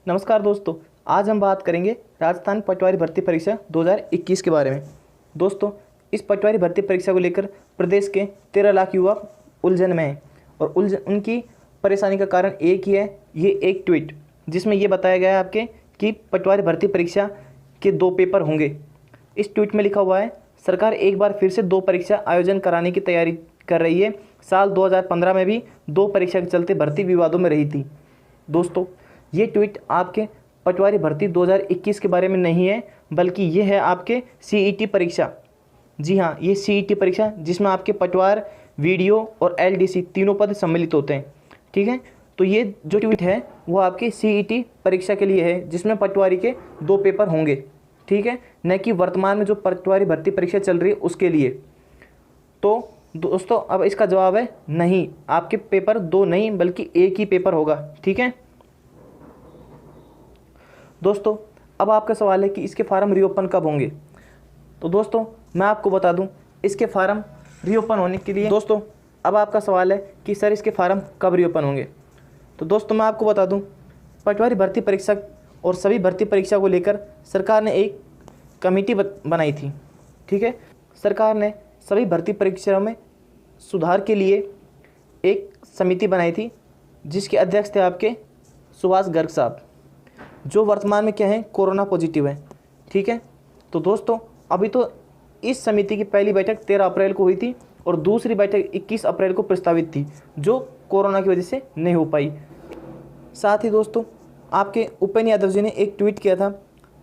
नमस्कार दोस्तों, आज हम बात करेंगे राजस्थान पटवारी भर्ती परीक्षा 2021 के बारे में। दोस्तों, इस पटवारी भर्ती परीक्षा को लेकर प्रदेश के 13 लाख युवा उलझन में हैं और उनकी परेशानी का कारण एक ही है, ये एक ट्वीट जिसमें ये बताया गया है आपके कि पटवारी भर्ती परीक्षा के 2 पेपर होंगे। इस ट्वीट में लिखा हुआ है, सरकार एक बार फिर से 2 परीक्षा आयोजन कराने की तैयारी कर रही है। साल 2015 में भी 2 परीक्षा के चलते भर्ती विवादों में रही थी। दोस्तों, ये ट्वीट आपके पटवारी भर्ती 2021 के बारे में नहीं है, बल्कि ये है आपके सीईटी परीक्षा। जी हाँ, ये सीईटी परीक्षा जिसमें आपके पटवार, वीडियो और एलडीसी तीनों पद सम्मिलित होते हैं। ठीक है, तो ये जो ट्वीट है वो आपके सीईटी परीक्षा के लिए है, जिसमें पटवारी के 2 पेपर होंगे। ठीक है, न कि वर्तमान में जो पटवारी भर्ती परीक्षा चल रही है उसके लिए। तो दोस्तों, अब इसका जवाब है नहीं, आपके पेपर 2 नहीं बल्कि एक ही पेपर होगा। ठीक है दोस्तों, अब आपका सवाल है कि इसके फार्म रीओपन कब होंगे। तो दोस्तों, मैं आपको बता दूं, इसके फार्म रीओपन होने के लिए दोस्तों, अब आपका सवाल है कि सर इसके फार्म कब रीओपन होंगे। तो दोस्तों, मैं आपको बता दूं, पटवारी भर्ती परीक्षा और सभी भर्ती परीक्षा को लेकर सरकार ने एक कमेटी बनाई थी। ठीक है, सरकार ने सभी भर्ती परीक्षाओं में सुधार के लिए एक समिति बनाई थी, जिसके अध्यक्ष थे आपके सुभाष गर्ग साहब, जो वर्तमान में क्या है, कोरोना पॉजिटिव है। ठीक है, तो दोस्तों, अभी तो इस समिति की पहली बैठक 13 अप्रैल को हुई थी और दूसरी बैठक 21 अप्रैल को प्रस्तावित थी, जो कोरोना की वजह से नहीं हो पाई। साथ ही दोस्तों, आपके उपेंद्र यादव जी ने एक ट्वीट किया था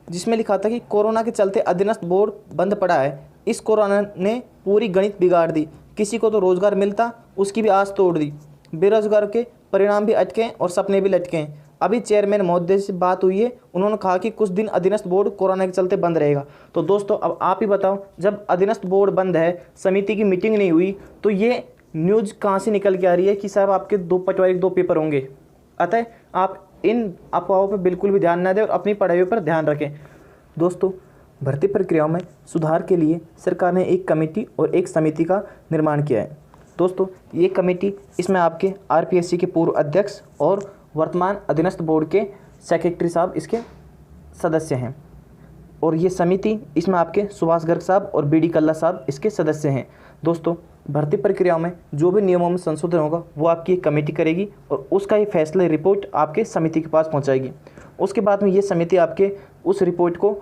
जिसमें लिखा था कि कोरोना के चलते अधीनस्थ बोर्ड बंद पड़ा है। इस कोरोना ने पूरी गणित बिगाड़ दी। किसी को तो रोजगार मिलता, उसकी भी आस तोड़ दी। बेरोजगार के परिणाम भी अटके और सपने भी लटके। अभी चेयरमैन महोदय से बात हुई है, उन्होंने कहा कि कुछ दिन अधीनस्थ बोर्ड कोरोना के चलते बंद रहेगा। तो दोस्तों, अब आप ही बताओ, जब अधीनस्थ बोर्ड बंद है, समिति की मीटिंग नहीं हुई, तो ये न्यूज़ कहाँ से निकल के आ रही है कि साहब आपके 2 पटवारी के 2 पेपर होंगे। अतः आप इन अफवाहों पर बिल्कुल भी ध्यान न दें और अपनी पढ़ाइयों पर ध्यान रखें। दोस्तों, भर्ती प्रक्रियाओं में सुधार के लिए सरकार ने एक कमेटी और एक समिति का निर्माण किया है। दोस्तों, ये कमेटी, इसमें आपके आरपीएससी के पूर्व अध्यक्ष और वर्तमान अधीनस्थ बोर्ड के सेक्रेटरी साहब इसके सदस्य हैं, और ये समिति, इसमें आपके सुभाष गर्ग साहब और बीडी कल्ला साहब इसके सदस्य हैं। दोस्तों, भर्ती प्रक्रियाओं में जो भी नियमों में संशोधन होगा वो आपकी एक कमेटी करेगी और उसका ये फैसला रिपोर्ट आपके समिति के पास पहुंचाएगी। उसके बाद में ये समिति आपके उस रिपोर्ट को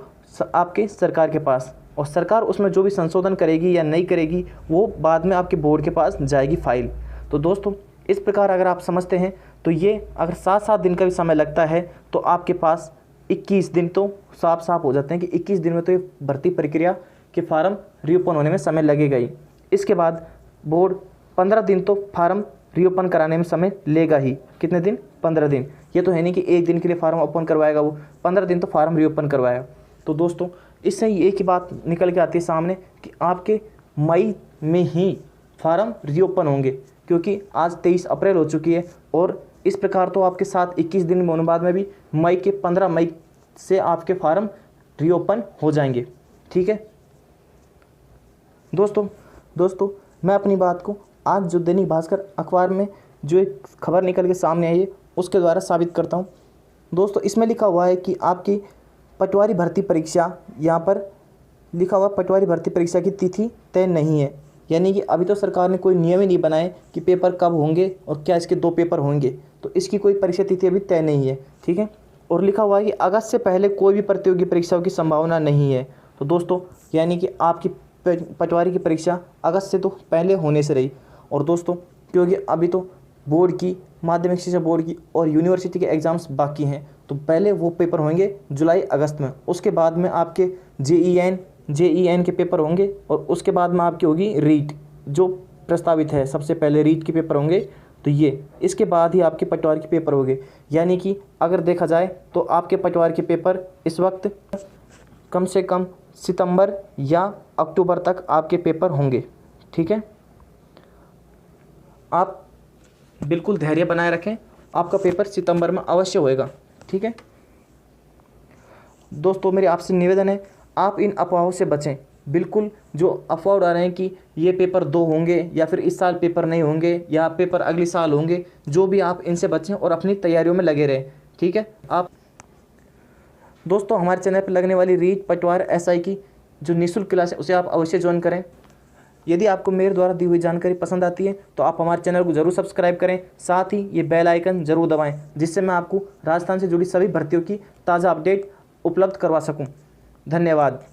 आपके सरकार के पास, और सरकार उसमें जो भी संशोधन करेगी या नहीं करेगी वो बाद में आपके बोर्ड के पास जाएगी फाइल। तो दोस्तों, इस प्रकार अगर आप समझते हैं तो ये अगर 7-7 दिन का भी समय लगता है तो आपके पास 21 दिन तो साफ साफ हो जाते हैं कि 21 दिन में तो ये भर्ती प्रक्रिया के फार्म रीओपन होने में समय लगेगा ही। इसके बाद बोर्ड 15 दिन तो फार्म रीओपन कराने में समय लेगा ही। कितने दिन? 15 दिन। ये तो है नहीं कि एक दिन के लिए फार्म ओपन करवाएगा, वो 15 दिन तो फार्म रीओपन करवाएगा। तो दोस्तों, इससे एक ही बात निकल के आती है सामने कि आपके मई में ही फार्म रीओपन होंगे, क्योंकि आज 23 अप्रैल हो चुकी है और इस प्रकार तो आपके साथ 21 दिन होने बाद में भी मई के 15 मई से आपके फार्म रीओपन हो जाएंगे। ठीक है दोस्तों, मैं अपनी बात को आज जो दैनिक भास्कर अखबार में जो एक खबर निकल के सामने आई है उसके द्वारा साबित करता हूँ। दोस्तों, इसमें लिखा हुआ है कि आपकी पटवारी भर्ती परीक्षा, यहाँ पर लिखा हुआ पटवारी भर्ती परीक्षा की तिथि तय नहीं है, यानी कि अभी तो सरकार ने कोई नियम ही नहीं बनाए कि पेपर कब होंगे और क्या इसके 2 पेपर होंगे, तो इसकी कोई परीक्षा तिथि अभी तय नहीं है। ठीक है, और लिखा हुआ है कि अगस्त से पहले कोई भी प्रतियोगी परीक्षाओं की संभावना नहीं है। तो दोस्तों, यानी कि आपकी पटवारी की परीक्षा अगस्त से तो पहले होने से रही। और दोस्तों, क्योंकि अभी तो बोर्ड की, माध्यमिक शिक्षा बोर्ड की और यूनिवर्सिटी के एग्ज़ाम्स बाकी हैं, तो पहले वो पेपर होंगे जुलाई अगस्त में। उसके बाद में आपके जेईएन के पेपर होंगे और उसके बाद में आपकी होगी रीट, जो प्रस्तावित है। सबसे पहले रीट के पेपर होंगे, तो ये इसके बाद ही आपके पटवार के पेपर होंगे। यानी कि अगर देखा जाए तो आपके पटवार के पेपर इस वक्त कम से कम सितंबर या अक्टूबर तक आपके पेपर होंगे। ठीक है, आप बिल्कुल धैर्य बनाए रखें, आपका पेपर सितंबर में अवश्य होएगा। ठीक है दोस्तों, मेरी आपसे निवेदन है, आप इन अफवाहों से बचें। बिल्कुल जो अफवाह उड़ा रहे हैं कि ये पेपर 2 होंगे या फिर इस साल पेपर नहीं होंगे या पेपर अगले साल होंगे, जो भी, आप इनसे बचें और अपनी तैयारियों में लगे रहें। ठीक है, आप दोस्तों हमारे चैनल पर लगने वाली रीट पटवार एसआई की जो निःशुल्क क्लास है उसे आप अवश्य ज्वाइन करें। यदि आपको मेरे द्वारा दी हुई जानकारी पसंद आती है तो आप हमारे चैनल को जरूर सब्सक्राइब करें, साथ ही ये बेल आइकन जरूर दबाएं, जिससे मैं आपको राजस्थान से जुड़ी सभी भर्तियों की ताज़ा अपडेट उपलब्ध करवा सकूं। धन्यवाद।